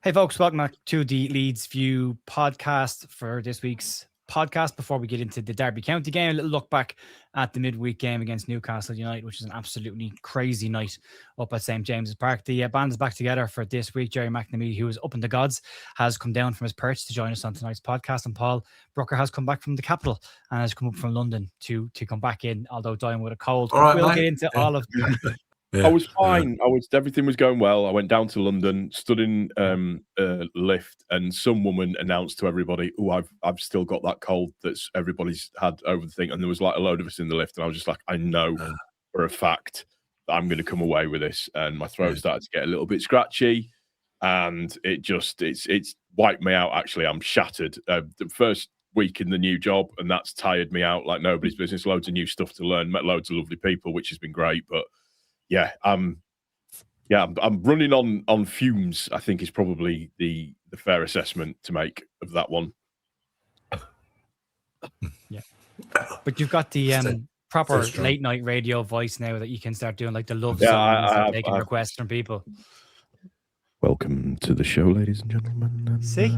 Hey folks, welcome back to the Leeds View podcast for this week's podcast. Before we get into the Derby County game, a little look back at the midweek game against Newcastle United, which is an absolutely crazy night up at St. James's Park. The band is back together for this week. Jerry McNamee, who is up in the gods, has come down from his perch to join us on tonight's podcast, and Paul Brooker has come back from the capital and has come up from London to come back in, although dying with a cold. All right, we'll mate. get into all of Yeah. I was fine. Everything was going well. I went down to London, stood in a lift, and some woman announced to everybody, "Oh, I've still got that cold that's everybody's had over the thing." And there was like a load of us in the lift, and I was just like, I know for a fact that I'm going to come away with this. And my throat started to get a little bit scratchy, and it's wiped me out. Actually, I'm shattered. The first week in the new job, and that's tired me out like nobody's business. Loads of new stuff to learn, met loads of lovely people, which has been great, but. Yeah, I'm running on fumes, I think is probably the fair assessment to make of that one. Yeah. But you've got the proper late night radio voice now that you can start doing like the love songs and taking requests from people. Welcome to the show, ladies and gentlemen. And, See?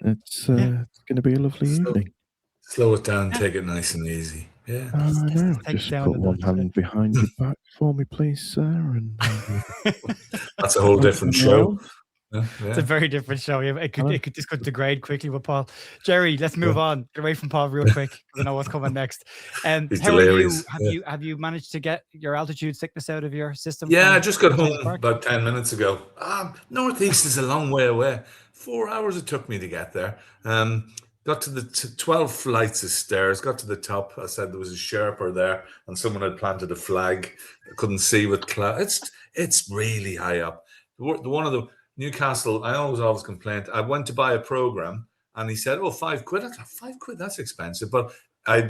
It's going to be a lovely evening. Slow it down, take it nice and easy. Yeah. I know. Just put one hand behind your back for me, please, sir. And that's a whole different show. Yeah. It's a very different show. It could degrade quickly with Paul. Jerry, let's move on. Get away from Paul real quick. I know what's coming next. How delirious. Are you? Have you managed to get your altitude sickness out of your system? Yeah, I just got home about 10 minutes ago. Northeast is a long way away. 4 hours it took me to get there. Got to the 12 flights of stairs, got to the top. I said there was a Sherpa there and someone had planted a flag. I couldn't see with clouds. It's really high up. One of the Newcastle, I always complained. I went to buy a program and he said, "Oh, £5." I thought, £5, that's expensive. But I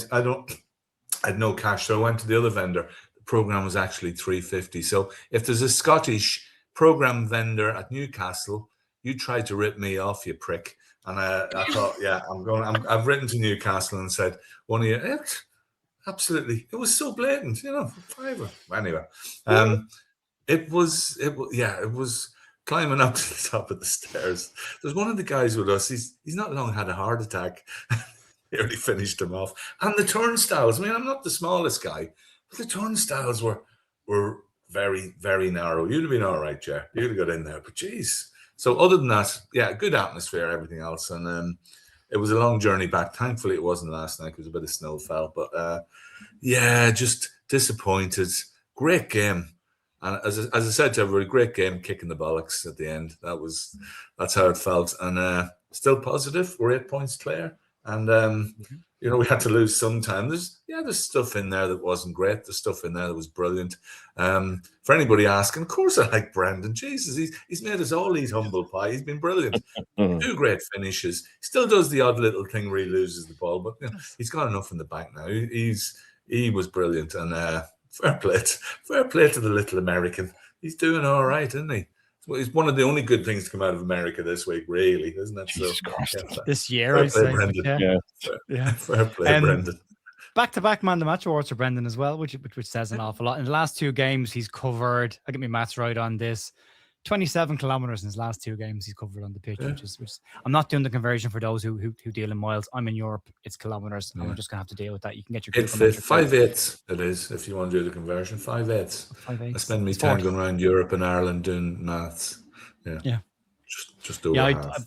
had no cash. So I went to the other vendor. The program was actually $3.50. So if there's a Scottish program vendor at Newcastle, you tried to rip me off, you prick. And I thought, yeah, I've written to Newcastle and said, one of you, absolutely. It was so blatant, £5. Anyway, it was climbing up to the top of the stairs. There's one of the guys with us. He's not long had a heart attack. Nearly finished him off. And the turnstiles. I mean, I'm not the smallest guy, but the turnstiles were very, very narrow. You'd have been all right, Jer. You'd have got in there, but geez. So other than that, yeah, good atmosphere, everything else. And it was a long journey back. Thankfully, it wasn't last night because a bit of snow fell. But, just disappointed. Great game. And as I said to everybody, great game, kicking the bollocks at the end. That's how it felt. And still positive. We're 8 points clear. And, we had to lose sometime. There's stuff in there that wasn't great. There's stuff in there that was brilliant. For anybody asking, of course I like Brendan. Jesus, he's made us all eat humble pie. He's been brilliant. 2 great finishes. He still does the odd little thing where he loses the ball, but he's got enough in the bank now. He was brilliant. And fair play to the little American. He's doing all right, isn't he? It's one of the only good things to come out of America this week, really, isn't it? Jesus Christ. This year, I say. Brendan. Yeah. Fair play, Brendan. Back-to-back man the match awards for Brendan as well, which says an awful lot. In the last 2 games, he's covered. I get my maths right on this. 27 kilometers in his last 2 games he's covered on the pitch, which is I'm not doing the conversion for those who deal in miles. I'm in Europe, it's kilometers. I'm just gonna have to deal with that. You can get your 5/8 it is if you want to do the conversion. 5/8. I spend my time going around Europe and Ireland doing maths. Yeah. Just over half.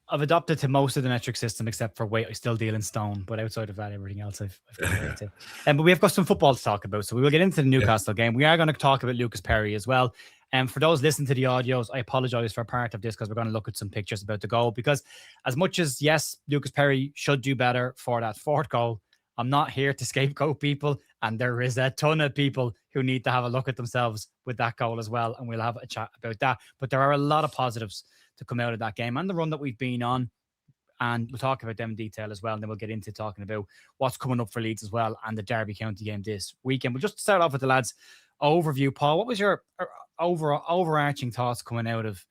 I've adopted to most of the metric system except for weight. I still deal in stone, but outside of that, everything else I've got to. But we have got some football to talk about, so we will get into the Newcastle game. We are going to talk about Lucas Perri as well. And for those listening to the audios, I apologize for part of this because we're going to look at some pictures about the goal. Because as much as, yes, Lucas Perri should do better for that 4th goal, I'm not here to scapegoat people. And there is a ton of people who need to have a look at themselves with that goal as well. And we'll have a chat about that. But there are a lot of positives to come out of that game and the run that we've been on. And we'll talk about them in detail as well. And then we'll get into talking about what's coming up for Leeds as well and the Derby County game this weekend. We'll just start off with the lads' overview. Paul, what was your overarching thoughts coming out of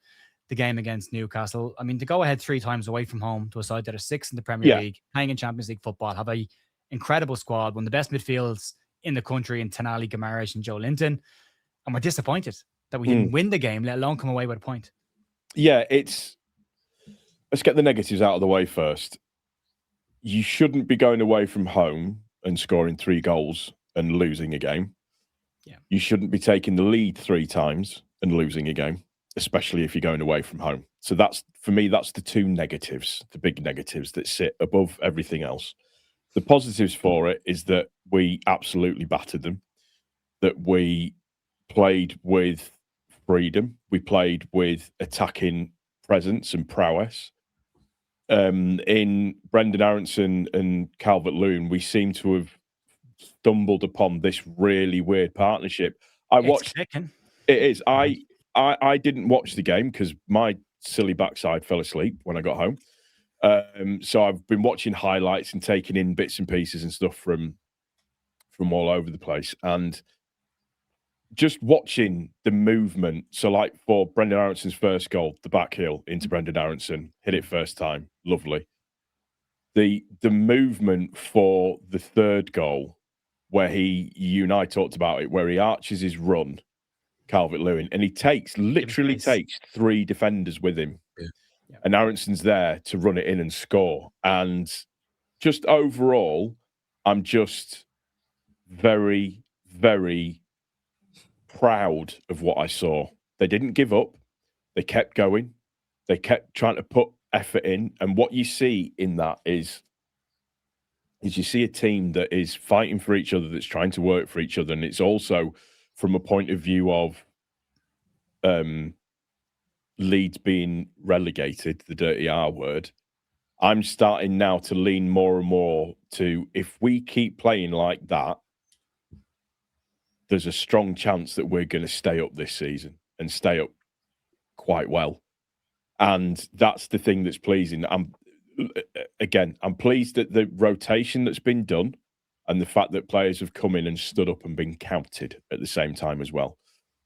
the game against Newcastle? I mean, to go ahead 3 times away from home to a side that are 6th in the Premier League, playing in Champions League football, have a incredible squad, one of the best midfields in the country in Tonali, Guimaraes and Joe Linton. And we're disappointed that we didn't win the game, let alone come away with a point. Yeah, it's let's get the negatives out of the way first. You shouldn't be going away from home and scoring 3 goals and losing a game. Yeah. You shouldn't be taking the lead 3 times and losing a game, especially if you're going away from home. So that's, for me, that's the 2 negatives, the big negatives that sit above everything else. The positives for it is that we absolutely battered them, that we played with freedom, we played with attacking presence and prowess. In Brendan Aronson and Calvert-Lewin, we seem to have stumbled upon this really weird partnership. It is. I didn't watch the game because my silly backside fell asleep when I got home. So I've been watching highlights and taking in bits and pieces and stuff from all over the place, and just watching the movement. So, like for Brendan Aronson's first goal, the back heel into Brendan Aronson, hit it first time, lovely. The movement for the third goal, where you and I talked about it, where he arches his run, Calvert-Lewin, and he literally takes 3 defenders with him. Yeah. And Aronson's there to run it in and score. And just overall, I'm just very, very proud of what I saw. They didn't give up. They kept going. They kept trying to put effort in. And what you see in that is you see a team that is fighting for each other, that's trying to work for each other. And it's also from a point of view of Leeds being relegated, the dirty R word. I'm starting now to lean more and more to, if we keep playing like that, there's a strong chance that we're going to stay up this season and stay up quite well. And that's the thing that's pleasing. I'm pleased at the rotation that's been done and the fact that players have come in and stood up and been counted at the same time as well.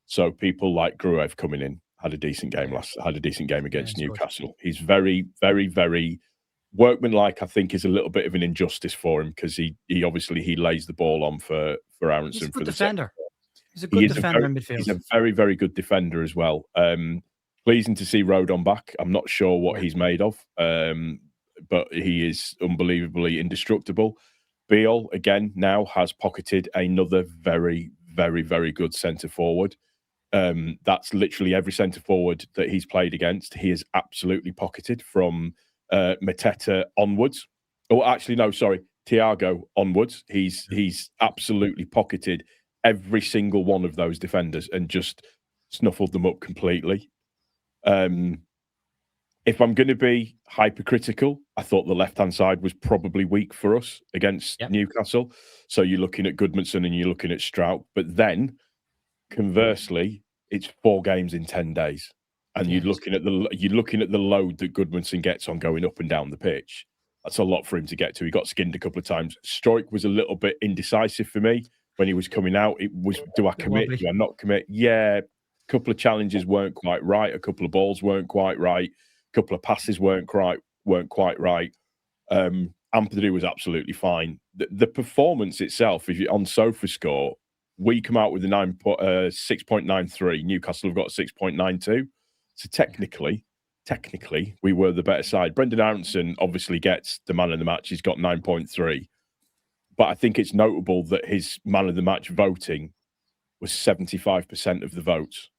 So people like Gruev coming in had a decent game against Newcastle. Good. He's very, very, very workmanlike. I think is a little bit of an injustice for him because he obviously lays the ball on for Aronson. He's a good for the defender. He's a good defender in midfield. He's a very, very good defender as well. Pleasing to see Rodon back. I'm not sure what he's made of, but he is unbelievably indestructible. Beale, again, now has pocketed another very, very, very good centre forward. That's literally every centre forward that he's played against. He is absolutely pocketed from Mateta onwards. Oh, actually, no, sorry, Thiago onwards. He's absolutely pocketed every single one of those defenders and just snuffled them up completely. If I'm going to be hypercritical, I thought the left-hand side was probably weak for us against Newcastle. So you're looking at Goodmanson and you're looking at Strout. But then, conversely, it's 4 games in 10 days. And you're looking at the load that Goodmanson gets on going up and down the pitch. That's a lot for him to get to. He got skinned a couple of times. Stroik was a little bit indecisive for me when he was coming out. It was, do I commit? Do I not commit? Yeah, a couple of challenges weren't quite right. A couple of balls weren't quite right. A couple of passes weren't quite right. Ampadu was absolutely fine. The performance itself, if you're on SofaScore, we come out with a 6.93. Newcastle have got a 6.92. So technically, we were the better side. Brendan Aronson obviously gets the man of the match. He's got 9.3. But I think it's notable that his man of the match voting was 75% of the votes.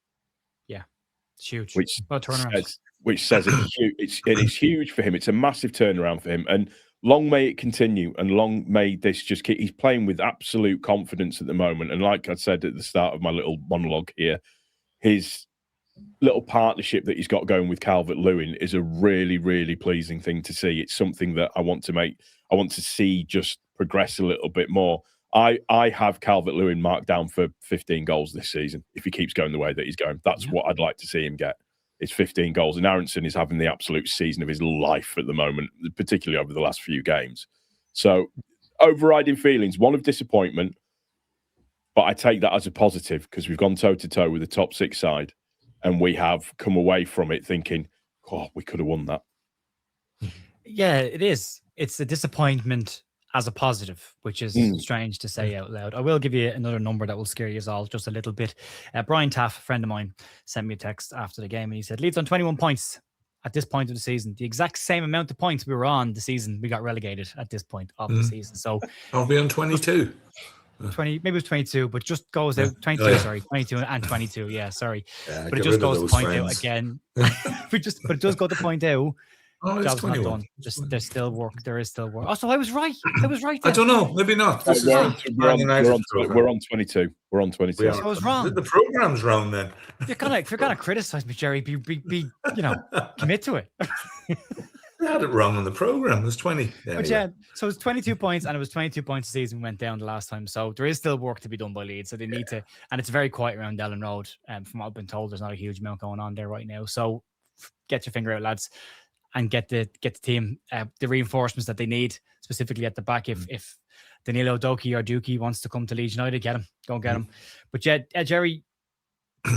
Yeah, it's huge. Which says it's huge for him. It's a massive turnaround for him. And long may it continue, and long may this just keep. He's playing with absolute confidence at the moment. And like I said at the start of my little monologue here, his little partnership that he's got going with Calvert-Lewin is a really, really pleasing thing to see. It's something that I want to see just progress a little bit more. I have Calvert-Lewin marked down for 15 goals this season if he keeps going the way that he's going. That's what I'd like to see him get. It's 15 goals. And Aronson is having the absolute season of his life at the moment, particularly over the last few games. So overriding feelings, one of disappointment, but I take that as a positive because we've gone toe-to-toe with the top 6 side and we have come away from it thinking, oh, we could have won that. Yeah, it is. It's a disappointment as a positive, which is strange to say out loud. I will give you another number that will scare you all just a little bit. Brian Taff, a friend of mine, sent me a text after the game and he said, Leeds on 21 points at this point of the season, the exact same amount of points we were on the season we got relegated at this point of the season. So I'll be on 22. 20, maybe it was 22, but just goes out 22. Oh, yeah. Sorry, 22 and 22. Yeah, sorry, Yeah, but it just goes to point out again. But it does go to point out. Oh, it's Job's 21. not done. There's still work. There is still work. Also, I was right. I was right. I don't know. Maybe not. This is we're on 22. We're on 22. So I was wrong. The program's wrong then. If you're gonna criticize me, Jerry, be commit to it. I had it wrong on the program. It was 20. But yeah, so it's 22 points, and it was 22 points the season went down the last time. So there is still work to be done by Leeds. So they need to, and it's very quiet around Ellen Road. From what I've been told, there's not a huge amount going on there right now. So get your finger out, lads, and get the team the reinforcements that they need, specifically at the back. If Danilo Doki or Dookie wants to come to Leeds United, get him. Go and get him. But yeah, Jerry,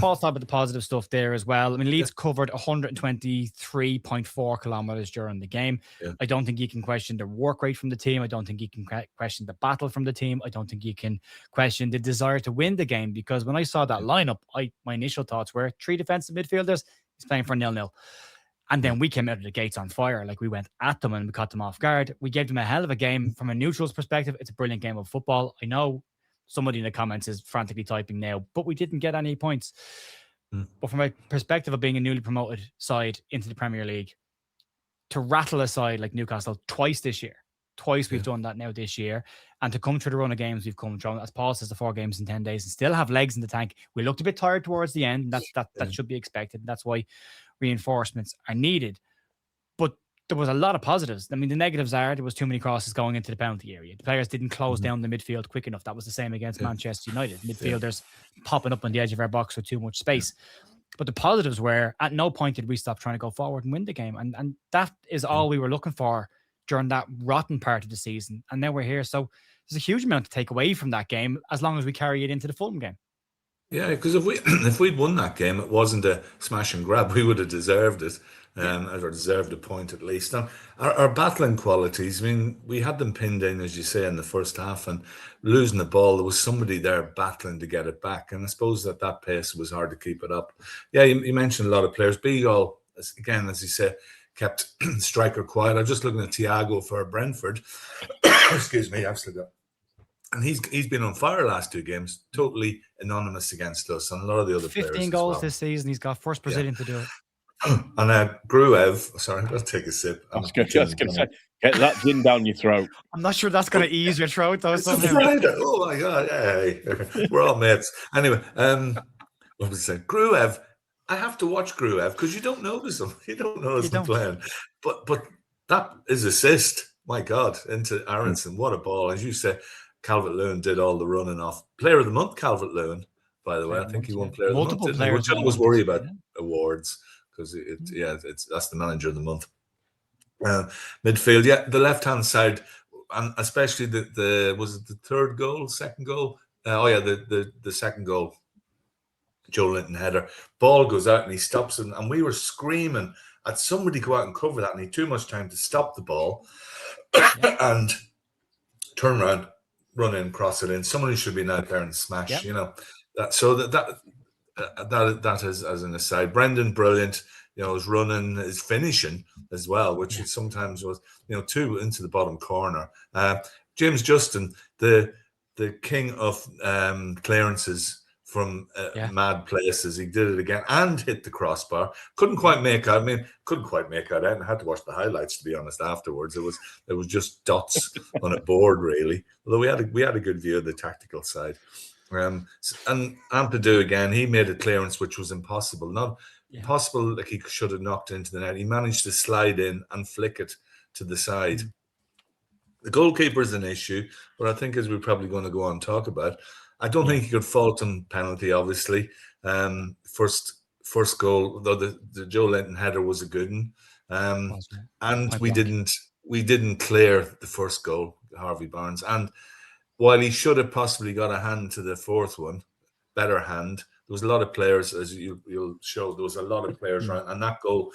Paul talked about the positive stuff there as well. I mean, Leeds covered 123.4 kilometers during the game. Yeah. I don't think you can question the work rate from the team. I don't think you can question the battle from the team. I don't think you can question the desire to win the game, because when I saw that lineup, my initial thoughts were 3 defensive midfielders. He's playing for 0-0. And then we came out of the gates on fire. Like, we went at them and we caught them off guard. We gave them a hell of a game. From a neutral's perspective, it's a brilliant game of football. I know somebody in the comments is frantically typing now, but we didn't get any points. But from a perspective of being a newly promoted side into the Premier League, to rattle a side like Newcastle twice this year, we've done that now this year, and to come through the run of games we've come through, as Paul says, the 4 games in 10 days, and still have legs in the tank. We looked a bit tired towards the end, and that should be expected. That's why reinforcements are needed. But there was a lot of positives. I mean, the negatives are there was too many crosses going into the penalty area. The players didn't close down the midfield quick enough. That was the same against Manchester United. Midfielders popping up on the edge of our box with too much space. But the positives were, at no point did we stop trying to go forward and win the game. And that is all we were looking for during that rotten part of the season. And now we're here. So there's a huge amount to take away from that game, as long as we carry it into the Fulham game. Yeah, because if we'd won that game, it wasn't a smash and grab. We would have deserved it, or deserved a point at least. Now, our battling qualities, I mean, we had them pinned in, as you say, in the first half, and losing the ball, there was somebody there battling to get it back. And I suppose that pace was hard to keep it up. Yeah, you mentioned a lot of players. Beagle, again, as you said, kept striker quiet. I'm just looking at Thiago for Brentford. Excuse me, I've still got. And he's been on fire last 2 games, totally anonymous against us, and a lot of the other 15 players. 15 goals this season. He's got first Brazilian to do it. And Gruev, sorry, let's take a sip. I was going to say, get that gin down your throat. I'm not sure that's going to ease your throat, though. It's Friday. Oh my God! Hey, we're all mates. Anyway, what was I saying? Gruev. I have to watch Gruev because you don't notice him. You don't notice him playing. But that is assist. My God, into Aronson. What a ball! As you said, Calvert-Lewin did all the running off. Player of the month, Calvert-Lewin, by the way. I think he won Player of the Month. Which I always worry about awards because that's the Manager of the Month. Midfield, the left-hand side, and especially was it the second goal? The second goal. Joe Linton header. Ball goes out and he stops it, and we were screaming at somebody go out and cover that, and he had too much time to stop the ball and turn around, run in, cross it in. Someone who should be out there and smash, that. So that is as an aside. Brendan, brilliant. His running, his finishing as well, which sometimes was 2 into the bottom corner. James Justin, the king of clearances from mad places. He did it again and hit the crossbar. Couldn't quite make out. I had to watch the highlights, to be honest, afterwards. It was just dots on a board, really. Although we had a good view of the tactical side. And Ampadu again, he made a clearance which was impossible. Not impossible, like he should have knocked into the net. He managed to slide in and flick it to the side. The goalkeeper is an issue, but I think, as we're probably going to go on and talk about, I don't think you could fault him penalty, obviously. First goal, though the Joe Linton header was a good one. And we didn't clear the first goal, Harvey Barnes. And while he should have possibly got a hand to the fourth one, better hand, there was a lot of players, as you'll show, there was a lot of players around. And that goal,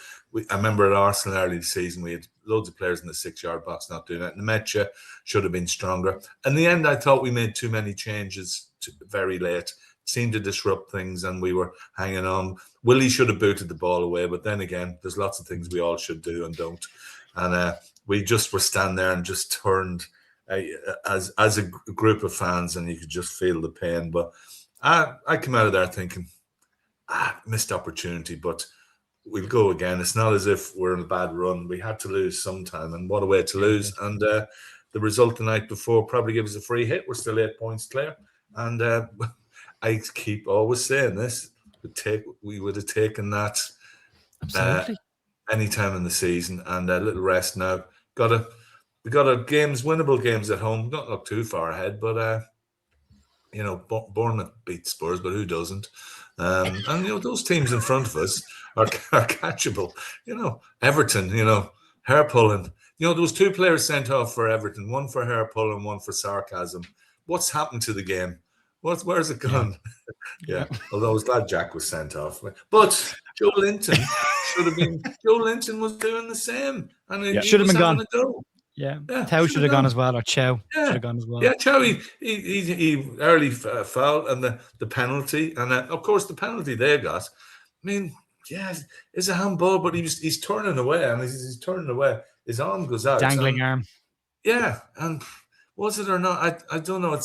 I remember at Arsenal early this season, we had loads of players in the 6-yard box not doing it. Nemecha should have been stronger. In the end, I thought we made too many changes very late seemed to disrupt things, and we were hanging on. Willie should have booted the ball away, but then again, there's lots of things we all should do and don't. And we just were standing there and just turned as a group of fans, and you could just feel the pain. But I came out of there thinking, missed opportunity, but we'll go again. It's not as if we're in a bad run. We had to lose sometime, and what a way to lose. And the result the night before probably gave us a free hit. We're still 8 points clear. And I keep always saying this, we would have taken that any time in the season, and a little rest now. We got a winnable games at home. Not look too far ahead, but Bournemouth beat Spurs, but who doesn't? And those teams in front of us are catchable. Everton, hair pulling. There was 2 players sent off for Everton, one for hair pulling, one for sarcasm. What's happened to the game? Where's it gone? Yeah. Although I was glad Jack was sent off, but Joe Linton should have been. Joe Linton was doing the same, and he should have been gone. Yeah, Tao should have gone as well, or Chow should have gone as well. Yeah, Chow, he early foul, and the penalty, and of course the penalty they got. I mean, it's a handball, but he's turning away, and he's turning away. His arm goes out, dangling arm. Yeah, and was it or not? I don't know.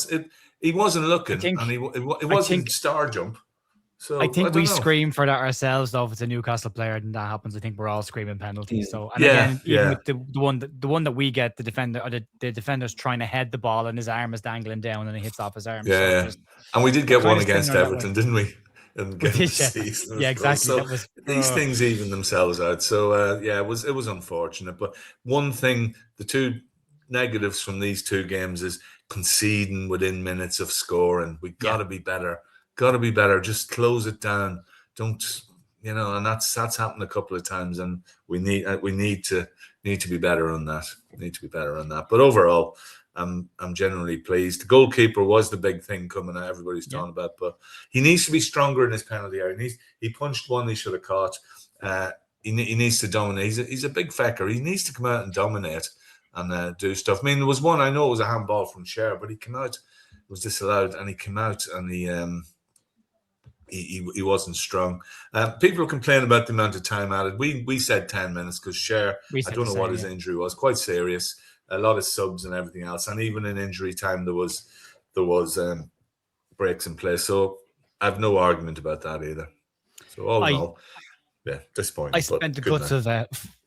He wasn't looking, and it wasn't star jump. So I think we scream for that ourselves, though. If it's a Newcastle player and that happens, I think we're all screaming penalties. So, and again, even with the one that we get, the defender or the defender's trying to head the ball and his arm is dangling down and it hits off his arm. Yeah, so and we did get one against Everton, didn't we? Season. Yeah, exactly. So these things even themselves out. So it was unfortunate. But one thing, the 2 negatives from these 2 games is conceding within minutes of scoring. We got to be better. Got to be better. Just close it down. Don't, and that's happened a couple of times, and we need to be better on that. But overall, I'm generally pleased. The goalkeeper was the big thing coming out. Everybody's talking about, but he needs to be stronger in his penalty area. He punched one he should have caught. He needs to dominate. He's a big fecker. He needs to come out and dominate and do stuff. I mean, there was one, I know it was a handball from Cher, but he came out, it was disallowed, and he came out and he wasn't strong. People complain about the amount of time added. We said 10 minutes because Cher, I don't know what his injury was, quite serious. A lot of subs and everything else, and even in injury time there was breaks in place. So I have no argument about that either. So all in all, disappointing. I spent the guts of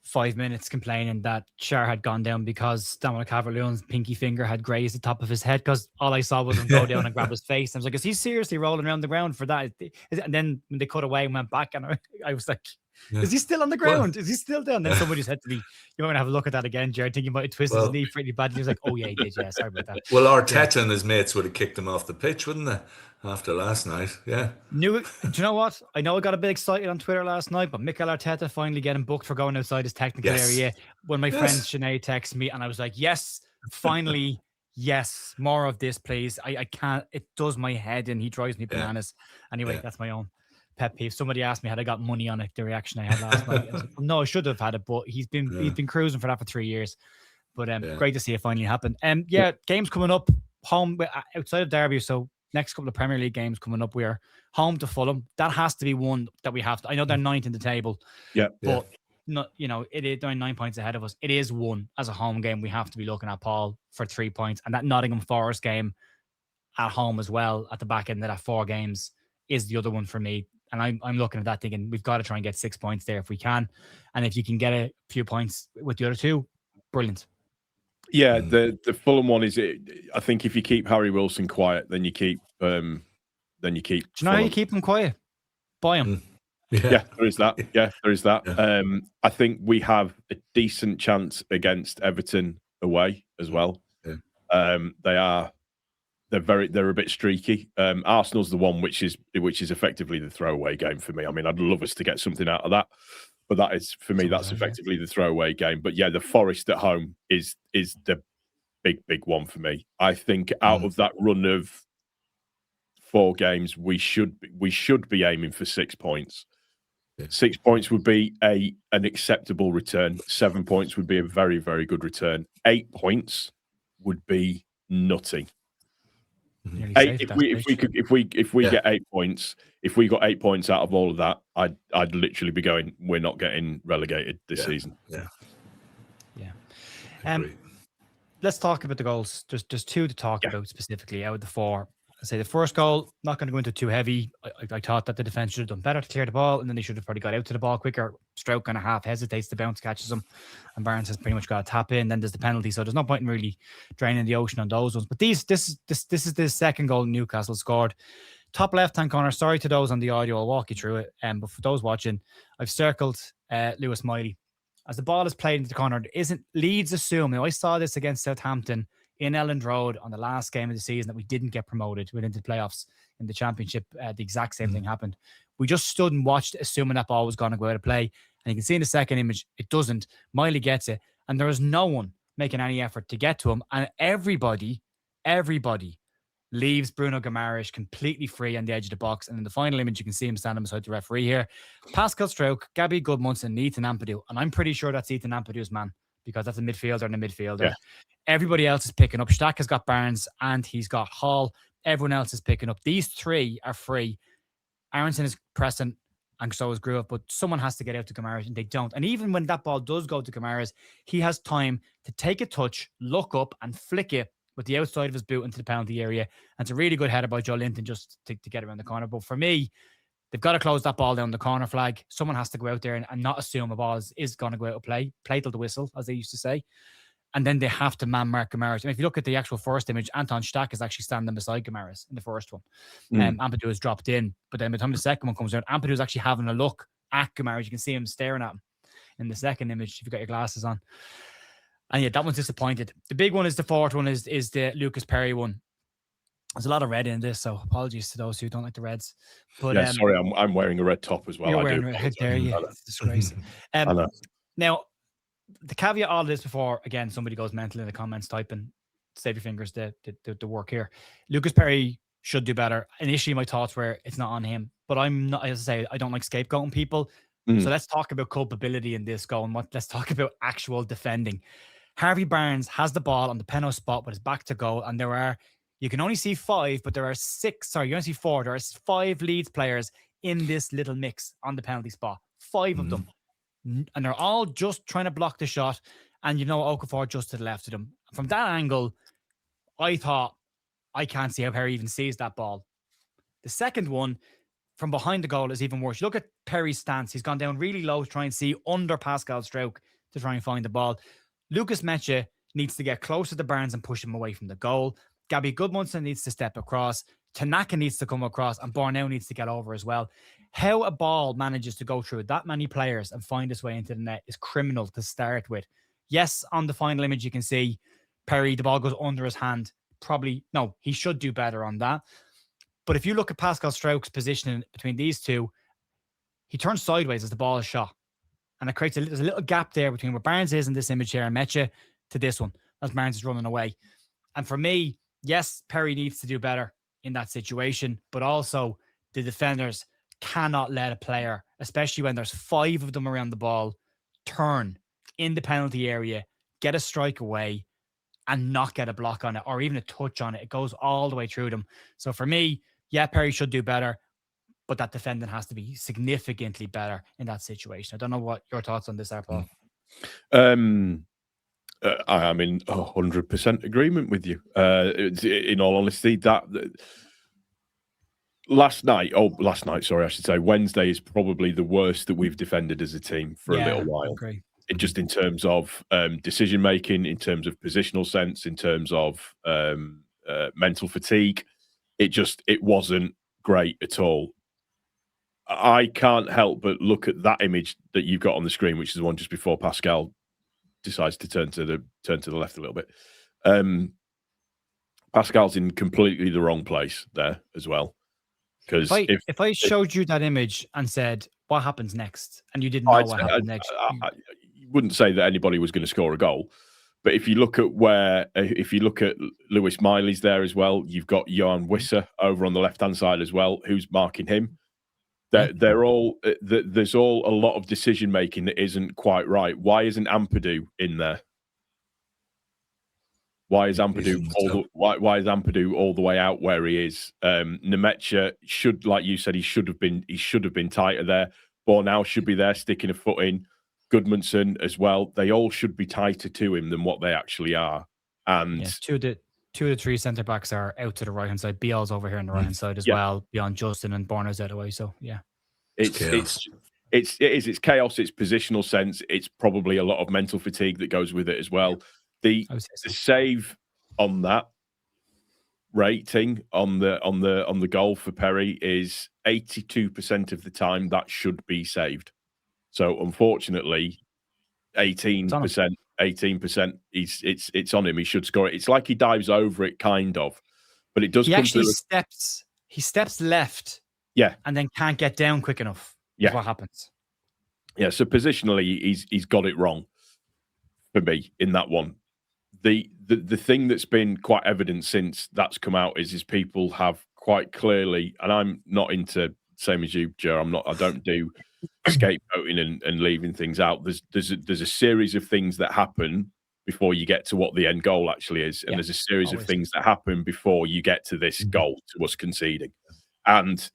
5 minutes complaining that Cher had gone down because Dominic Calvert-Lewin's pinky finger had grazed the top of his head, because all I saw was him go down and grab his face. I was like, is he seriously rolling around the ground for that? And then when they cut away and went back, and I was like, is he still on the ground? Is he still down? Then somebody said to me, you want to have a look at that again, Jared? I think he might have twisted his knee pretty badly. He was like, oh yeah, he did. Yeah, sorry about that. Well, Arteta and his mates would have kicked him off the pitch, wouldn't they? After last night, do you know what? I know I got a bit excited on Twitter last night, but Mikel Arteta finally getting booked for going outside his technical area. When my friend Sinead texted me, and I was like, yes, finally, yes, more of this, please. I can't, it does my head in. He drives me bananas. Anyway, that's my own pet peeve. Somebody asked me had I got money on it, the reaction I had last night. I was like, no, I should have had it, but he's been cruising for that for 3 years. But great to see it finally happen. Games coming up, home outside of Derby, so next couple of Premier League games coming up. We are home to Fulham. That has to be one that we have to. I know they're 9th in the table, but not, they're 9 points ahead of us. It is one as a home game we have to be looking at, Paul, for 3 points. And that Nottingham Forest game at home as well, at the back end of that 4 games, is the other one for me. And I'm looking at that thinking we've got to try and get 6 points there if we can. And if you can get a few points with the other 2, brilliant. Yeah, the Fulham one is it. I think if you keep Harry Wilson quiet, then you keep. Do you know how you keep him quiet? Buy him. Yeah, there is that. Yeah, there is that. Yeah. I think we have a decent chance against Everton away as well. Yeah. They're a bit streaky. Arsenal's the one which is effectively the throwaway game for me. I mean, I'd love us to get something out of that. But that is, for me, that's effectively the throwaway game. But yeah, the Forest at home is the big one for me. I think out of that run of 4 games, we should be aiming for 6 points. Yeah. 6 points would be an acceptable return. 7 points would be a very, very good return. 8 points would be nutty. nearly Eight, safe at that stage. if we get 8 points, if we got 8 points out of all of that, I'd literally be going, we're not getting relegated this season. Yeah. Agree. Let's talk about the goals. There's two to talk about specifically out of the four. I say the first goal, not going to go into too heavy. I thought that the defense should have done better to clear the ball, and then they should have probably got out to the ball quicker. Stroke kind of half hesitates to bounce, catches him, and Barnes has pretty much got a tap in. Then there's the penalty, so there's no point in really draining the ocean on those ones. But this is the second goal Newcastle scored. Top left-hand corner. Sorry to those on the audio, I'll walk you through it. But for those watching, I've circled Lewis Miley. As the ball is played into the corner, Leeds assume, I saw this against Southampton in Elland Road on the last game of the season, that we didn't get promoted within the playoffs in the championship. The exact same thing happened. We just stood and watched, assuming that ball was going to go out of play. And you can see in the second image, it doesn't. Miley gets it. And there is no one making any effort to get to him. And everybody leaves Bruno Guimaraes completely free on the edge of the box. And in the final image, you can see him standing beside the referee here. Pascal Stroke, Gabby Goodmunson, and Ethan Ampadu. And I'm pretty sure that's Ethan Ampadu's man, because that's a midfielder and a midfielder. Yeah. Everybody else is picking up. Stack has got Barnes and he's got Hall. Everyone else is picking up. These three are free. Aronson is pressing, and so is Gruev, but someone has to get out to Guimaraes, and they don't. And even when that ball does go to Guimaraes, he has time to take a touch, look up, and flick it with the outside of his boot into the penalty area. And it's a really good header by Joe Linton just to get around the corner. But for me, they've got to close that ball down the corner flag. Someone has to go out there and not assume a ball is going to go out of play till the whistle, as they used to say. And then they have to man-mark Guimaraes. And if you look at the actual first image, Anton Stack is actually standing beside Guimaraes in the first one. Ampadu has dropped in. But then by the time the second one comes out, Ampadu is actually having a look at Guimaraes. You can see him staring at him in the second image if you've got your glasses on. And yeah, that one's disappointed. The big one is the fourth one, is the Lucas Perri one. There's a lot of red in this, so apologies to those who don't like the reds. But yeah, sorry, I'm wearing a red top as well. You're wearing red there, yeah. It's a disgrace. Now, the caveat all of this before, again, somebody goes mental in the comments typing, save your fingers, the work here. Lucas Perri should do better. Initially, my thoughts were it's not on him, but I'm not, as I say, I don't like scapegoating people. So let's talk about culpability in this goal, and let's talk about actual defending. Harvey Barnes has the ball on the penalty spot with his back to goal, and you can only see five, but there are you only see four. There are 5 Leeds players in this little mix on the penalty spot. 5 of them. And they're all just trying to block the shot. And Okafor just to the left of them. From that angle, I thought, I can't see how Perri even sees that ball. The second one, from behind the goal, is even worse. You look at Perry's stance. He's gone down really low to try and see under Pascal Stroke to try and find the ball. Lucas Mecha needs to get closer to Barnes and push him away from the goal. Gabby Goodmunson needs to step across. Tanaka needs to come across, and Bornell needs to get over as well. How a ball manages to go through that many players and find its way into the net is criminal to start with. Yes, on the final image, you can see Perri, the ball goes under his hand. He should do better on that. But if you look at Pascal Stroke's positioning between these two, he turns sideways as the ball is shot. And it creates there's a little gap there between where Barnes is in this image here and Mecha to this one, as Barnes is running away. And for me, yes, Perri needs to do better in that situation, but also the defenders cannot let a player, especially when there's 5 of them around the ball, turn in the penalty area, get a strike away, and not get a block on it or even a touch on it. It goes all the way through them. So for me, yeah, Perri should do better, but that defendant has to be significantly better in that situation. I don't know what your thoughts on this are, Paul. I'm in 100% agreement with you. In all honesty, Wednesday is probably the worst that we've defended as a team for a little while. Just in terms of decision making, in terms of positional sense, in terms of mental fatigue, it wasn't great at all. I can't help but look at that image that you've got on the screen, which is the one just before Pascal decides to turn to the left a little bit. Pascal's in completely the wrong place there as well. Because if I showed you that image and said, what happens next? And you didn't know what happened next. You wouldn't say that anybody was going to score a goal. But if you look at Lewis Miley's there as well, you've got Johan Wissa over on the left-hand side as well, who's marking him. There's all a lot of decision-making that isn't quite right. Why isn't Ampadu in there? Why is Ampadu all the way out where he is? Nemecha should, like you said, he should have been tighter there. Bornau should be there, sticking a foot in. Goodmanson as well. They all should be tighter to him than what they actually are. And two of the three centre backs are out to the right hand side. Bial's over here on the right hand side as well, beyond Justin, and Bornau's out of the way. So it's chaos. It's positional sense. It's probably a lot of mental fatigue that goes with it as well. The save on that rating on the goal for Perri is 82% of the time that should be saved. So unfortunately, 18%, it's on him. He should score it. It's like he dives over it, kind of, but it does. He actually steps left, and then can't get down quick enough. Yeah, what happens? Yeah, so positionally, he's got it wrong for me in that one. The thing that's been quite evident since that's come out is people have quite clearly, and I'm not into, same as you, Joe. I don't do scapegoating and leaving things out. There's a series of things that happen before you get to what the end goal actually is, and there's a series of things that happen before you get to this goal, to us conceding. And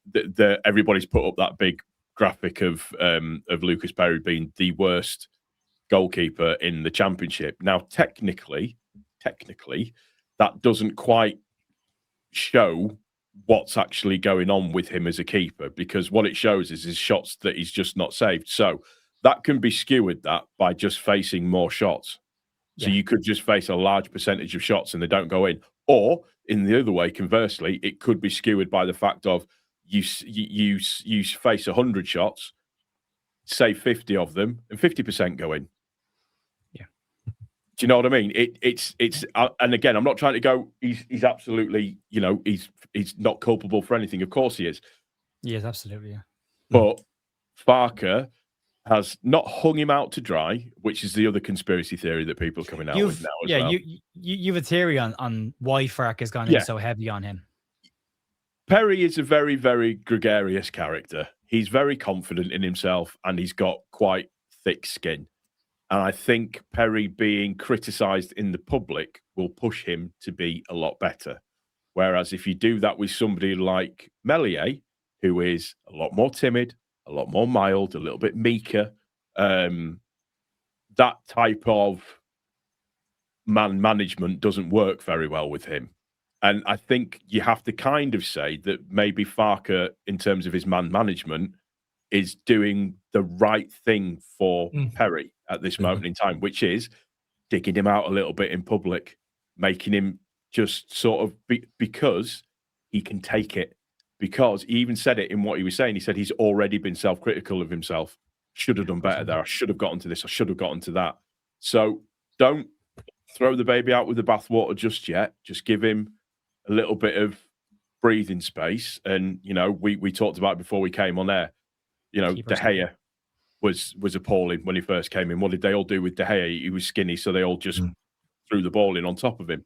everybody's put up that big graphic of Lucas Perri being the worst goalkeeper in the Championship. Now, technically, that doesn't quite show what's actually going on with him as a keeper, because what it shows is his shots that he's just not saved. So that can be skewered by just facing more shots. So you could just face a large percentage of shots and they don't go in. Or in the other way, conversely, it could be skewered by the fact of you face 100 shots, save 50 of them, and 50% go in. Do you know what I mean? It's and again, I'm not trying to go. He's absolutely, he's not culpable for anything. Of course he is. Yes, absolutely. Yeah. But Farke has not hung him out to dry, which is the other conspiracy theory that people are coming out with now as well. You have a theory on why Farke has gone in so heavy on him. Perri is a very, very gregarious character. He's very confident in himself and he's got quite thick skin. And I think Perri being criticised in the public will push him to be a lot better. Whereas if you do that with somebody like Meslier, who is a lot more timid, a lot more mild, a little bit meeker, that type of man management doesn't work very well with him. And I think you have to kind of say that maybe Farke, in terms of his man management, is doing the right thing for Perri at this moment in time, which is digging him out a little bit in public, making him just sort of because he can take it. Because he even said it in what he was saying. He said he's already been self-critical of himself. Should have done better there. I should have gotten to this. I should have gotten to that. So don't throw the baby out with the bathwater just yet. Just give him a little bit of breathing space. And, we talked about it before we came on air. De Gea was appalling when he first came in. What did they all do with De Gea? He was skinny, so they all just threw the ball in on top of him.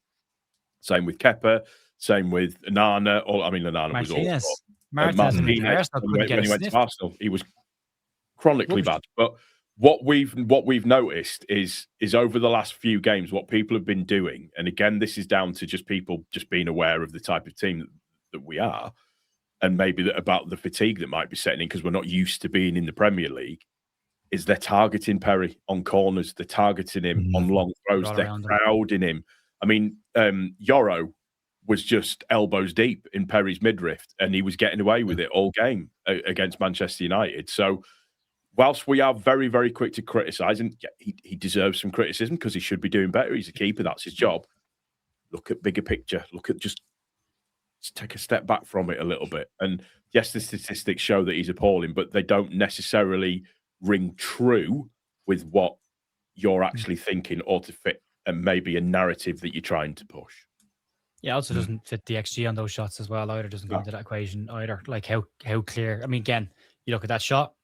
Same with Kepa, same with Onana. Onana was awful. Martinez, when he went to Arsenal, he was chronically bad. But what we've noticed is over the last few games, what people have been doing, and again, this is down to just people just being aware of the type of team that we are, and maybe about the fatigue that might be setting in because we're not used to being in the Premier League, is they're targeting Perri on corners, they're targeting him on long throws, they're crowding him. I mean, Yoro was just elbows deep in Perri's midriff, and he was getting away with it all game against Manchester United. So whilst we are very, very quick to criticise, and he deserves some criticism because he should be doing better. He's a keeper, that's his job. Look at bigger picture. Look at just take a step back from it a little bit. And yes, the statistics show that he's appalling, but they don't necessarily ring true with what you're actually thinking or to fit and maybe a narrative that you're trying to push. Yeah, also doesn't fit the XG on those shots as well either. Doesn't go into that equation either. Like how clear. I mean, again, you look at that shot,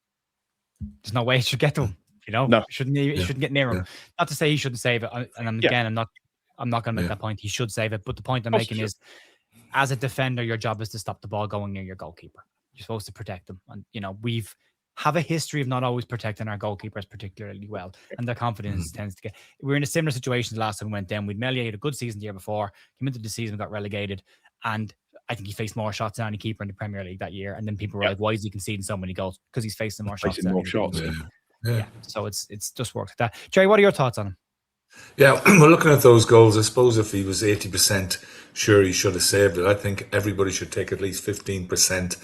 there's no way it should get to him. No. It shouldn't get near him. Not to say he shouldn't save it. And I'm not going to make that point. He should save it. But the point I'm making is, as a defender, your job is to stop the ball going near your goalkeeper. You're supposed to protect them. And we've have a history of not always protecting our goalkeepers particularly well, and their confidence tends to get. We're in a similar situation the last time we went down. We'd Melier had a good season the year before, came into the season, got relegated, and I think he faced more shots than any keeper in the Premier League that year. And then people were like, "Why is he conceding so many goals?" Because he's facing more shots. Yeah. So it's just worked like that. Jerry, what are your thoughts on him? Yeah, we're looking at those goals. I suppose if he was 80% sure he should have saved it, I think everybody should take at least 15%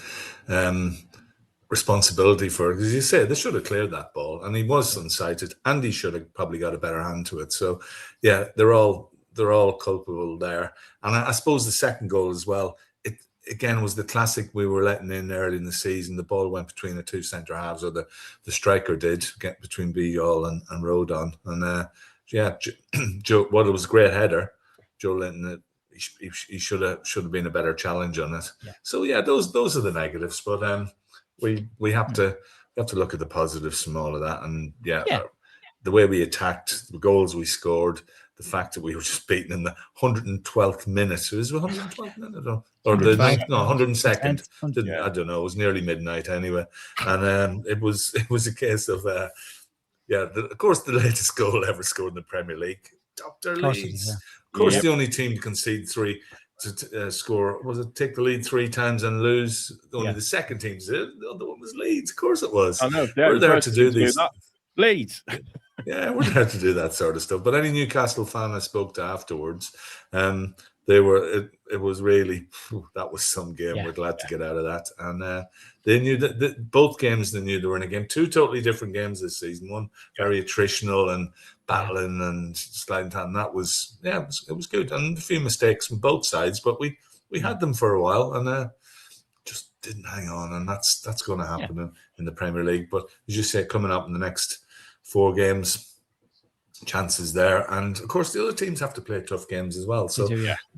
responsibility for it. As you say, they should have cleared that ball, and he was unsighted, and he should have probably got a better hand to it. So, yeah, they're all culpable there. And I suppose the second goal as well, it again was the classic we were letting in early in the season. The ball went between the two centre halves, or the striker did get between Bijol and Rodon, and Joe. Well, it was a great header. Joe Linton, he should have been a better challenge on it. Yeah. So yeah, those are the negatives, but we have to look at the positives from all of that, and the way we attacked, the goals we scored, the fact that we were just beaten in the 112th minute. It was 112th minute or the 102nd. I don't know. It was nearly midnight anyway, and it was a case of. Of course, the latest goal ever scored in the Premier League. Dr. Leeds. Of course, the only team to concede three, to score, take the lead 3 times and lose. Only the second team did. The other one was Leeds. Of course it was. I know. We're there to do these. Leeds. Yeah, we're there to do that sort of stuff. But any Newcastle fan I spoke to afterwards, they were. It was really that was some game. We're glad to get out of that, and they knew that both games they knew they were in a game. 2 totally different games this season. One very attritional and battling and sliding down. That was it was good, and a few mistakes from both sides, but we had them for a while and just didn't hang on, and that's going to happen in the Premier League. But as you say, coming up in the next 4 games. Chances there, and of course the other teams have to play tough games as well. So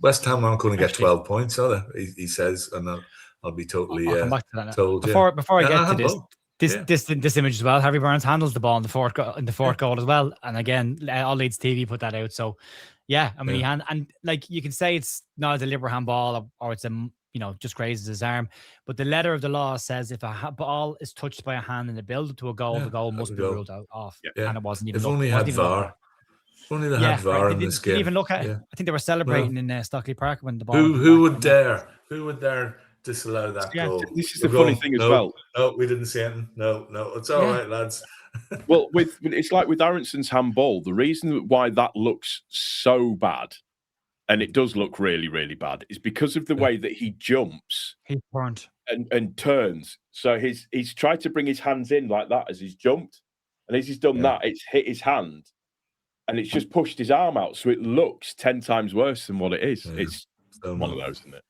West Ham aren't going to get 12 points, are they? He says, and I'll be totally I'll come back to that told. Before I get to this image as well, Harvey Barnes handles the ball in the fourth goal as well, and again, All Leeds TV put that out. So I mean, and like you can say it's not a deliberate handball or it's just grazes his arm, but the letter of the law says if a ball is touched by a hand in the build to a goal, the goal must be ruled off. And it wasn't even. If only had VAR. If only they had VAR in this game. Didn't even look at it. I think they were celebrating in Stockley Park when the ball. Who would dare? Who would dare disallow that goal? This is the funny thing as well. No, we didn't see anything. No, it's all right, lads. Well, it's like with Aronson's handball. The reason why that looks so bad. And it does look really, really bad. Is because of the way that he jumps. He turned and turns. So he's tried to bring his hands in like that as he's jumped, and as he's done that, it's hit his hand, and it's just pushed his arm out. So it looks 10 times worse than what it is. It's one of those, isn't it?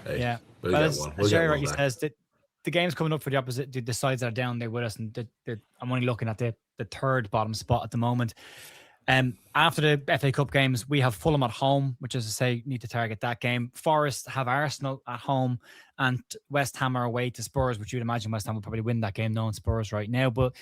Hey, well, as Jerry rightly says, that the game's coming up for the opposite. The sides that are down there with us, and I'm only looking at the third bottom spot at the moment. After the FA Cup games, we have Fulham at home, which is to say, need to target that game. Forest have Arsenal at home, and West Ham are away to Spurs, which you'd imagine West Ham will probably win that game, knowing Spurs right now. But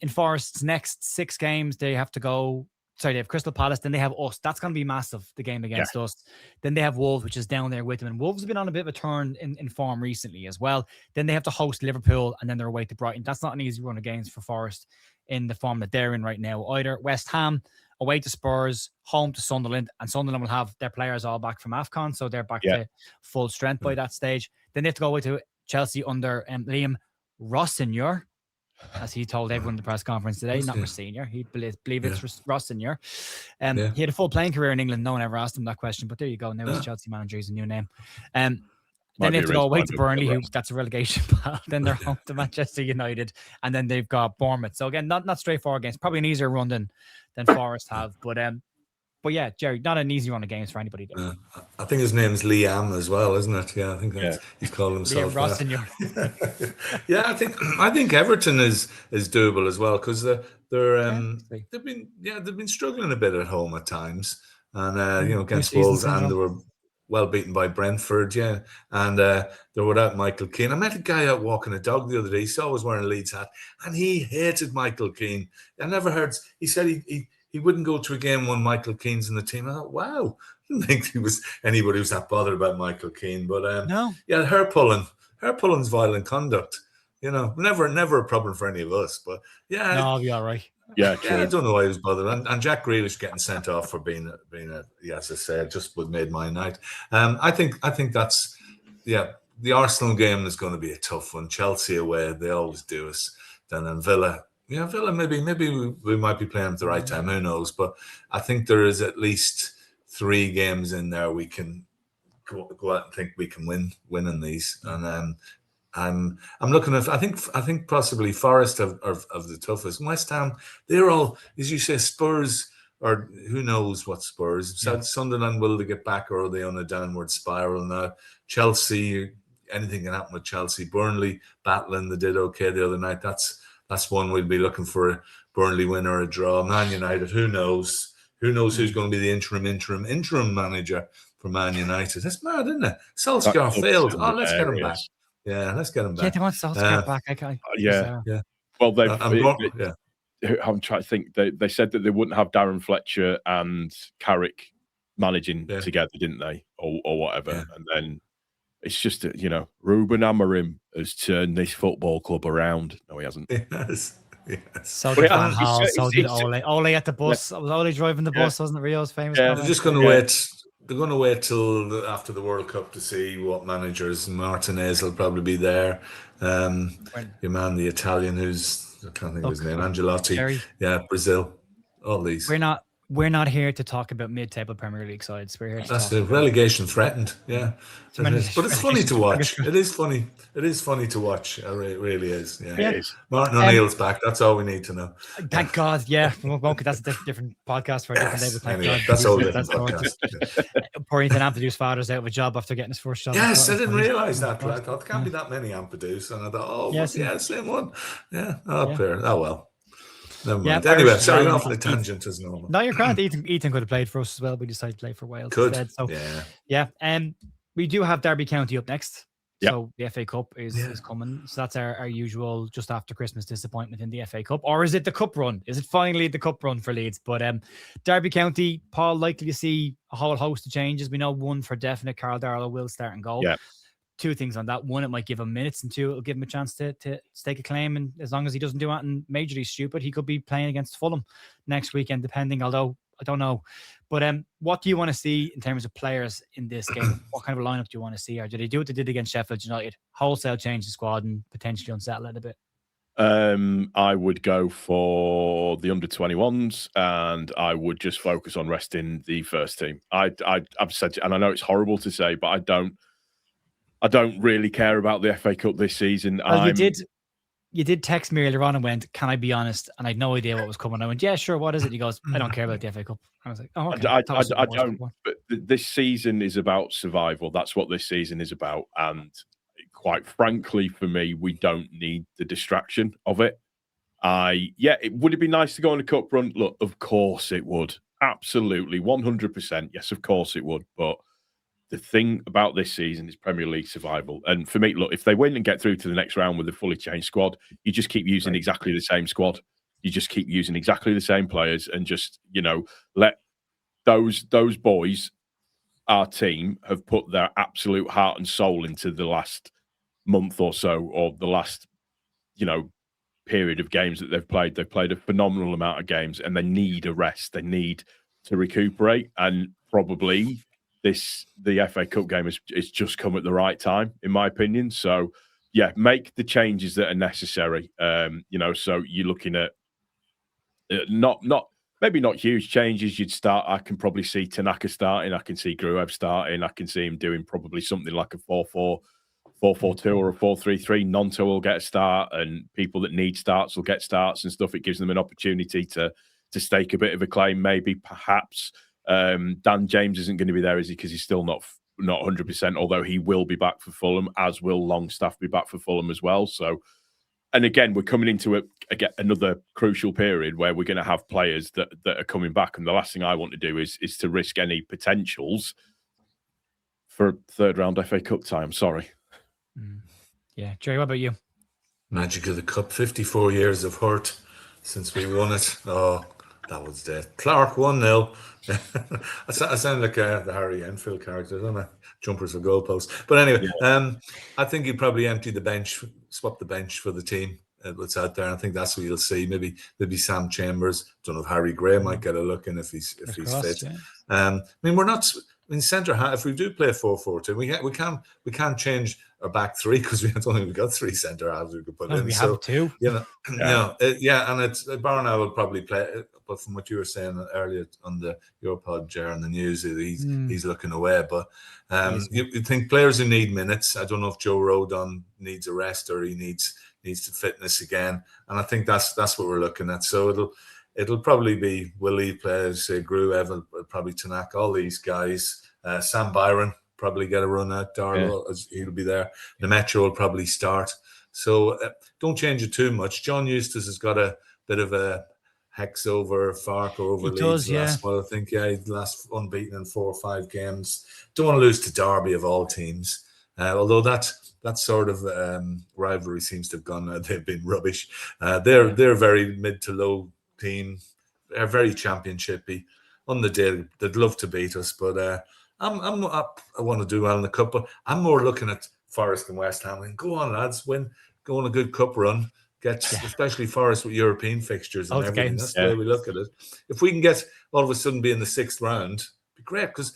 in Forest's next 6 games, they have to go. Sorry, they have Crystal Palace, then they have us. That's going to be massive, the game against us. Then they have Wolves, which is down there with them. And Wolves have been on a bit of a turn in form recently as well. Then they have to host Liverpool, and then they're away to Brighton. That's not an easy run of games for Forest in the form that they're in right now either. West Ham, away to Spurs, home to Sunderland, and Sunderland will have their players all back from AFCON, so they're back to full strength by that stage. Then they have to go away to Chelsea under Liam Rossignol, as he told everyone in the press conference today, not Rossignol. He believe it's Rossignol. He had a full playing career in England. No one ever asked him that question, but there you go. Now he's Chelsea manager. He's a new name. Then they have to go away to Burnley, that's a relegation battle. Then they're home to Manchester United, and then they've got Bournemouth. So again, not straightforward games. Probably an easier run than Forest have. But yeah, Jerry, not an easy run of games for anybody. I think his name's Liam as well, isn't it? Yeah, I think he's called himself Liam that. I think Everton is doable as well, because they've been struggling a bit at home at times, and against Wolves, and they were well beaten by Brentford, and they were without Michael Keane. I met a guy out walking a dog the other day. He saw I was wearing a Leeds hat, and he hated Michael Keane. I never heard. He said he wouldn't go to a game when Michael Keane's in the team. I thought, wow, I didn't think anybody was that bothered about Michael Keane. But no, hair pulling's violent conduct. You know, never a problem for any of us. But yeah, No, I'll be all right. Yeah, I don't know why he was bothered. And Jack Grealish getting sent off for being as I said, just what made my night. I think that's the Arsenal game is going to be a tough one. Chelsea away, they always do us. Then Villa. Yeah, Villa, maybe we might be playing at the right time. Who knows? But I think there is at least 3 games in there we can go out and think we can win in these. And I'm looking at. I think possibly Forest are the toughest. West Ham, they're all, as you say, Spurs, or who knows what Spurs. Sunderland, will they get back, or are they on a downward spiral now? Chelsea, anything can happen with Chelsea. Burnley battling, they did okay the other night. That's one we'll be looking for, a Burnley win or a draw. Man United, who knows? Who knows who's going to be the interim manager for Man United? That's mad, isn't it? Solskjaer failed. Oh, let's get him back. Yeah, let's get him back. Yeah, they want Solskjaer back. Yeah. Well, I'm trying to think. They said that they wouldn't have Darren Fletcher and Carrick managing together, didn't they? Or whatever. Yeah. And then it's just, Ruben Amorim has turned this football club around. No, he hasn't. Yes. So did Van Gaal, so did Ole. Ole at the bus. Was Ole driving the bus? Wasn't it Rio's famous? Yeah, they're just going to wait. They're going to wait till after the World Cup to see what managers. Martinez will probably be there. Your man, the Italian, I can't think of his name, Angelotti. Perri. Yeah, Brazil. All these. We're not here to talk about mid-table Premier League sides. We're here to That's the relegation threatened. Yeah, but it's funny to watch. It is funny. It is funny to watch. It really is. Yeah, it is. Martin O'Neill's back. That's all we need to know. Thank God. Yeah, that's a different podcast for a different day. But thank God. That's all. Poor Ethan Ampadu's father's out of a job after getting his first job. Yes, I didn't realise that. I thought there can't be that many Ampadu's, and I thought, same one. Yeah. Fair. Oh well. Never mind. Anyway, sorry, off on a tangent as normal. No, you're grand. Ethan could have played for us as well. We decided to play for Wales instead. So, we do have Derby County up next. Yep. So the FA Cup is coming. So that's our usual just after Christmas disappointment in the FA Cup. Or is it the cup run? Is it finally the cup run for Leeds? But Derby County, Paul, likely to see a whole host of changes. We know one for definite, Carl Darlow will start and goal. Yeah. 2 things on that. 1, it might give him minutes, and 2, it'll give him a chance to stake a claim. And as long as he doesn't do anything majorly stupid, he could be playing against Fulham next weekend, depending, although I don't know. But what do you want to see in terms of players in this game? What kind of a lineup do you want to see? Or do they do what they did against Sheffield United? Wholesale change the squad and potentially unsettle it a bit? I would go for the under-21s, and I would just focus on resting the first team. I've said, and I know it's horrible to say, but I don't really care about the FA Cup this season. Well, you did text me earlier on and went, "Can I be honest?" And I had no idea what was coming. I went, "Yeah, sure. What is it?" He goes, "I don't care about the FA Cup." I was like, "Oh, okay." I don't. But this season is about survival. That's what this season is about. And quite frankly, for me, we don't need the distraction of it. Would it be nice to go on a cup run? Look, of course it would. Absolutely, 100%. Yes, of course it would. But the thing about this season is Premier League survival. And for me, look, if they win and get through to the next round with a fully changed squad, you just keep using exactly the same squad. You just keep using exactly the same players and just, let those boys, our team, have put their absolute heart and soul into the last month or so, or the last, period of games that they've played. They've played a phenomenal amount of games and they need a rest. They need to recuperate, and probably the FA Cup game is just come at the right time, in my opinion. So, make the changes that are necessary. So you're looking at maybe not huge changes. You'd start. I can probably see Tanaka starting. I can see Gruev starting. I can see him doing probably something like a 4-4-2 or a 4-3-3. Nonto will get a start, and people that need starts will get starts and stuff. It gives them an opportunity to stake a bit of a claim, maybe, perhaps. Dan James isn't going to be there, is he? Because he's still not 100%, although he will be back for Fulham, as will Longstaff be back for Fulham as well. So, and again, we're coming into another crucial period where we're going to have players that are coming back. And the last thing I want to do is to risk any potentials for third round FA Cup time. Sorry. Yeah. Jerry, what about you? Magic of the Cup, 54 years of hurt since we won it. Oh, That was it. Clark 1-0. I sound like the Harry Enfield character, don't I? Jumpers for goalposts. But anyway, I think he'd probably empty the bench, swap the bench for the team. What's out there? I think that's what you'll see. Maybe Sam Chambers. Don't know if Harry Gray might get a look in if he's fit. Yeah. I mean, we're not in centre half. If we do play 4-4-2, we can't change our back three because we don't think we've got three centre halves we could put in. We have two. And it's Barna will probably play. But from what you were saying earlier on your pod, Ger, on the news, he's looking away. But you think players who need minutes. I don't know if Joe Rodon needs a rest or he needs to fitness again, and I think that's what we're looking at. So it'll probably be Willie players, Grew, Evan, probably Tanak, all these guys. Sam Byron probably get a run out. Darlow, as he'll be there. The Metro will probably start. So don't change it too much. John Eustace has got a bit of a hex over Fark or over Leeds last while. I think he's last unbeaten in 4 or 5 games. Don't want to lose to Derby of all teams. Although that sort of rivalry seems to have gone. They've been rubbish. They're very mid to low team. They're very championshipy. On the day they'd love to beat us, but I want to do well in the cup. But I'm more looking at Forest and West Ham. And go on, lads, go on a good cup run. Especially Forest with European fixtures and everything. That's the way we look at it. If we can get all of a sudden be in the 6th round, it'd be great because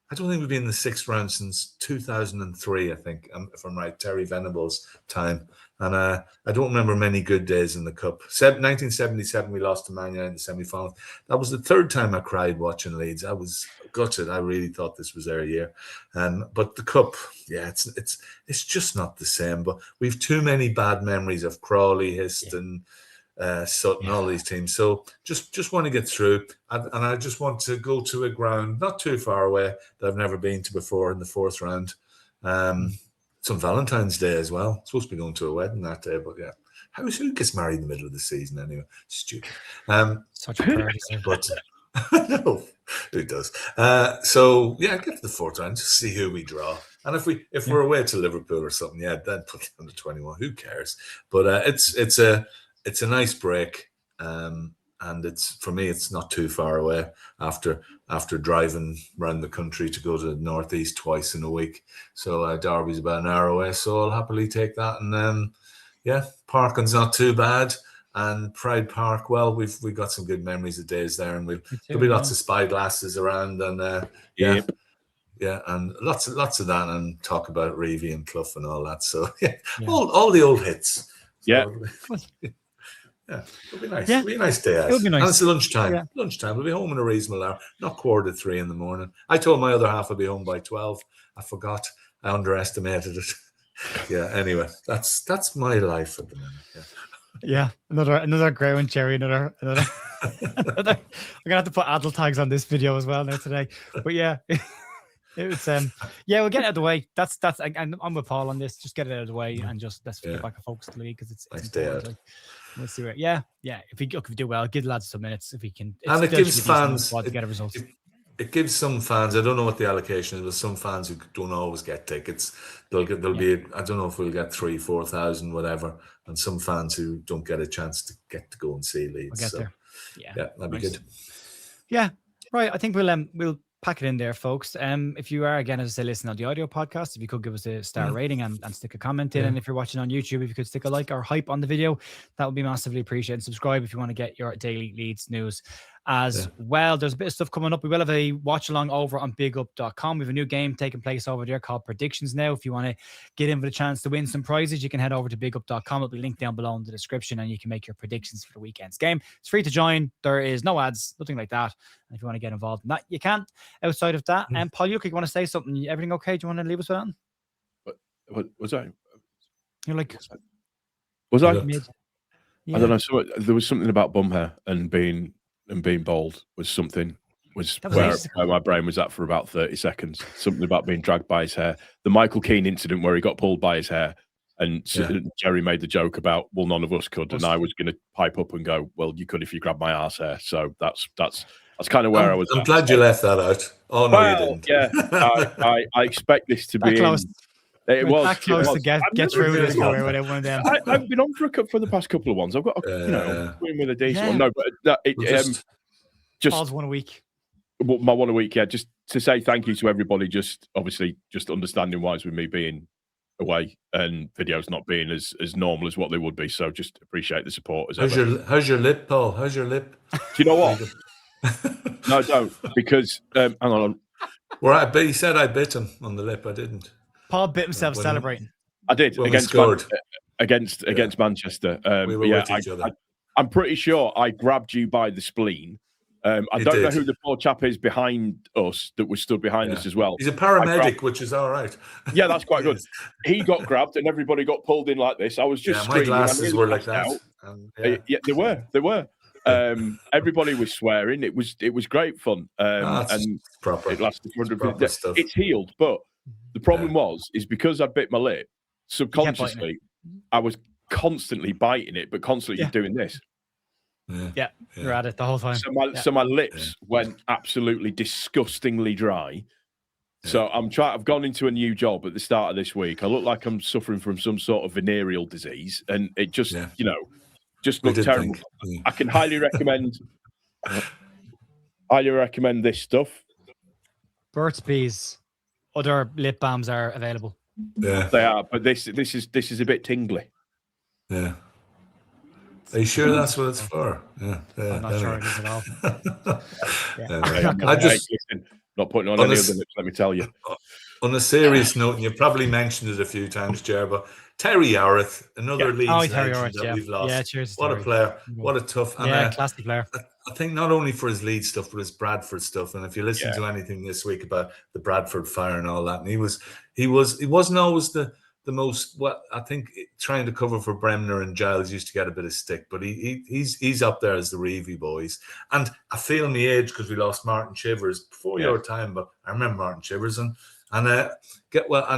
I don't think we've been in the 6th round since 2003, I think, if I'm right, Terry Venable's time. And I don't remember many good days in the Cup. 1977, we lost to Man United in the semi-final. That was the 3rd time I cried watching Leeds. I was gutted. I really thought this was their year. But the Cup, it's just not the same. But we've too many bad memories of Crawley, Histon, Sutton, all these teams. So just want to get through, and I just want to go to a ground not too far away that I've never been to before in the 4th round. It's on Valentine's Day as well. Supposed to be going to a wedding that day, but yeah. Who gets married in the middle of the season anyway? Stupid. Such a priority. But no, who does? So yeah, get to the 4th round, just see who we draw. And if we're away to Liverpool or something, then put it under 21. Who cares? But it's a nice break, and for me it's not too far away after driving around the country to go to the northeast twice in a week. So Derby's about an hour away, so I'll happily take that. And Parking's not too bad, and Pride Park. Well, we've got some good memories of days there, and there'll be lots of spyglasses around, and and lots of that, and talk about Reevy and Clough and all that. So all the old hits. So, yeah, it'll be nice. It'll be a nice day out. It'll be nice. And it's lunchtime. Yeah. Lunchtime. We'll be home in a reasonable hour. Not 2:45 in the morning. I told my other half I'd be home by 12. I forgot. I underestimated it. Anyway, that's my life at the minute. Yeah. Another grey one, Jerry. Another. I'm gonna have to put adult tags on this video as well now today. But yeah. It was we'll get it out of the way. That's I'm with Paul on this. Just get it out of the way and just let's get back and focus on the league because it's nice day out. We'll see where. If we do well, give the lads some minutes if we can. And it gives fans to get a result. It gives some fans. I don't know what the allocation is, but some fans who don't always get tickets. There'll be. I don't know if we'll get 3,000-4,000, whatever, and some fans who don't get a chance to get to go and see Leeds. We'll get there. Yeah, that'd be good. Yeah, right. I think we'll pack it in there, folks. If you are, again, as I say, listening on the audio podcast, if you could give us a star rating and stick a comment in, and if you're watching on YouTube, if you could stick a like or hype on the video, that would be massively appreciated. And subscribe if you want to get your daily Leeds news as well. There's a bit of stuff coming up. We will have a watch along over on bigup.com. We have a new game taking place over there called Predictions now. If you want to get in with a chance to win some prizes, you can head over to bigup.com. It'll be linked down below in the description, and you can make your predictions for the weekend's game. It's free to join. There is no ads, nothing like that. And if you want to get involved in that, you can. Outside of that, and Paul, you want to say something? Everything okay? Do you want to leave us with that? What was I? You're like, was I? Yeah. I don't know. So there was something about bum hair and being bald was where my brain was at for about 30 seconds. Something about being dragged by his hair. The Michael Keane incident where he got pulled by his hair, and Jerry made the joke about, well, none of us could, and I was going to pipe up and go, well, you could if you grabbed my arse hair. So that's kind of where I was. I'm glad you left that out. Oh no, you didn't. Yeah, I expect this to be It was that close to get through never this been career without one of them. I've been on for the past couple of ones. I've got a win with a decent one. No, but Paul's 1 a week. My 1 a week, yeah. Just to say thank you to everybody. Just obviously, just understanding wise with me being away and videos not being as normal as what they would be. So just appreciate the support as ever. How's your lip, Paul? How's your lip? Do you know what? No, I don't, because hang on. Well, he said I bit him on the lip. I didn't. Paul bit himself celebrating. I did against Manchester. We were with each other. I'm pretty sure I grabbed you by the spleen. I don't know who the poor chap is behind us that was stood behind us as well. He's a paramedic, which is all right. Yeah, that's quite good. He got grabbed and everybody got pulled in like this. I was just my glasses were like that. Yeah, they were. Everybody was swearing. It was great fun. And proper. It lasted for 100 minutes. It's healed, but the problem is because I bit my lip, subconsciously, I was constantly biting it, but constantly doing this. Yeah, you're at it the whole time. So my lips went absolutely disgustingly dry. So I've gone into a new job at the start of this week. I look like I'm suffering from some sort of venereal disease, and it just just looked terrible. I can highly recommend this stuff. Burt's Bees, other lip balms are available. Yeah, they are, but this is a bit tingly. Yeah. Are you sure that's what it's for? Yeah. I'm not sure it is at all. Not putting on any other lips, let me tell you. On a serious note, and you probably mentioned it a few times, Ger, but Terry Arith, another Leeds legend that we've lost. Yeah, cheers. What a player. What a tough. Classic player. I think not only for his Leeds stuff, but his Bradford stuff. And if you listen to anything this week about the Bradford fire and all that, and he wasn't always the most, I think trying to cover for Bremner and Giles used to get a bit of stick, but he's up there as the Reevy boys. And I feel my age because we lost Martin Chivers before your time, but I remember Martin Chivers and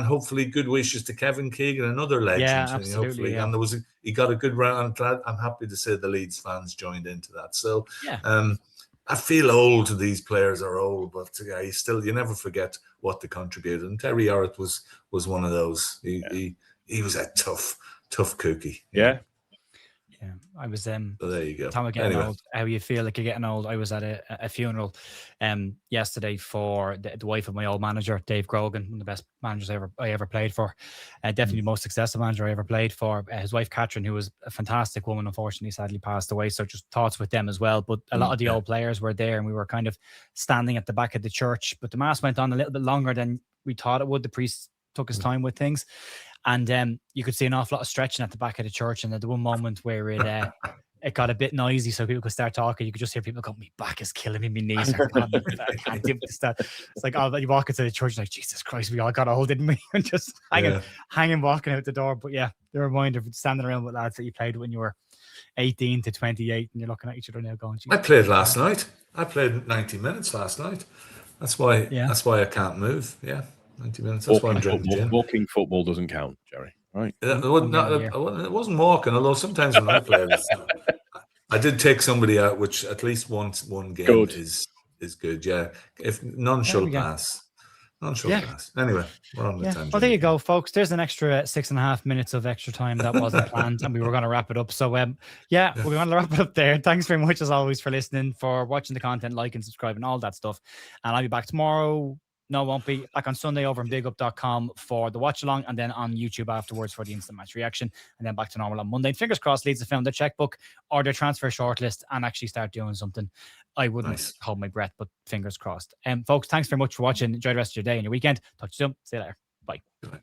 hopefully good wishes to Kevin Keegan, another legend. Yeah, absolutely. And he got a good round. I'm happy to say the Leeds fans joined into that. So I feel old. These players are old, but you never forget what they contributed. And Terry Arith was one of those. He was a tough cookie. Yeah. Yeah, I was so there you go. Tom, getting old. How you feel like you're getting old? I was at a funeral yesterday for the wife of my old manager, Dave Grogan, one of the best managers I ever played for. Definitely the most successful manager I ever played for. His wife Catherine, who was a fantastic woman, unfortunately sadly passed away. So just thoughts with them as well. But a lot of the old players were there, and we were kind of standing at the back of the church. But the mass went on a little bit longer than we thought it would. The priest took his time with things. And you could see an awful lot of stretching at the back of the church. And at the one moment where it got a bit noisy, so people could start talking, you could just hear people go, "My back is killing me, my knees are I can't do this." It's like, you walk into the church like, Jesus Christ, we all got old, didn't we? And just hanging, walking out the door. But the reminder of standing around with lads that you played when you were 18 to 28, and you're looking at each other now going, I played last night. I played 90 minutes last night. That's why I can't move. Yeah. 90 minutes. That's why I'm drinking gin. Walking football doesn't count, Jerry. Right? It wasn't walking, although sometimes when I played, I did take somebody out, which at least one game is good. Yeah, if none shall pass. None shall pass. Anyway, we're on the tangent. Well, there you go, folks. There's an extra 6.5 minutes of extra time that wasn't planned, and we were going to wrap it up. So, we're going to wrap it up there. Thanks very much, as always, for listening, for watching the content, liking, subscribing, all that stuff. And I'll be back tomorrow. No, won't be. Back on Sunday over on bigup.com for the watch along, and then on YouTube afterwards for the instant match reaction, and then back to normal on Monday. And fingers crossed Leeds have found their checkbook or their transfer shortlist and actually start doing something. I wouldn't hold my breath, but fingers crossed. Folks, thanks very much for watching. Enjoy the rest of your day and your weekend. Talk to you soon. See you later. Bye. Bye.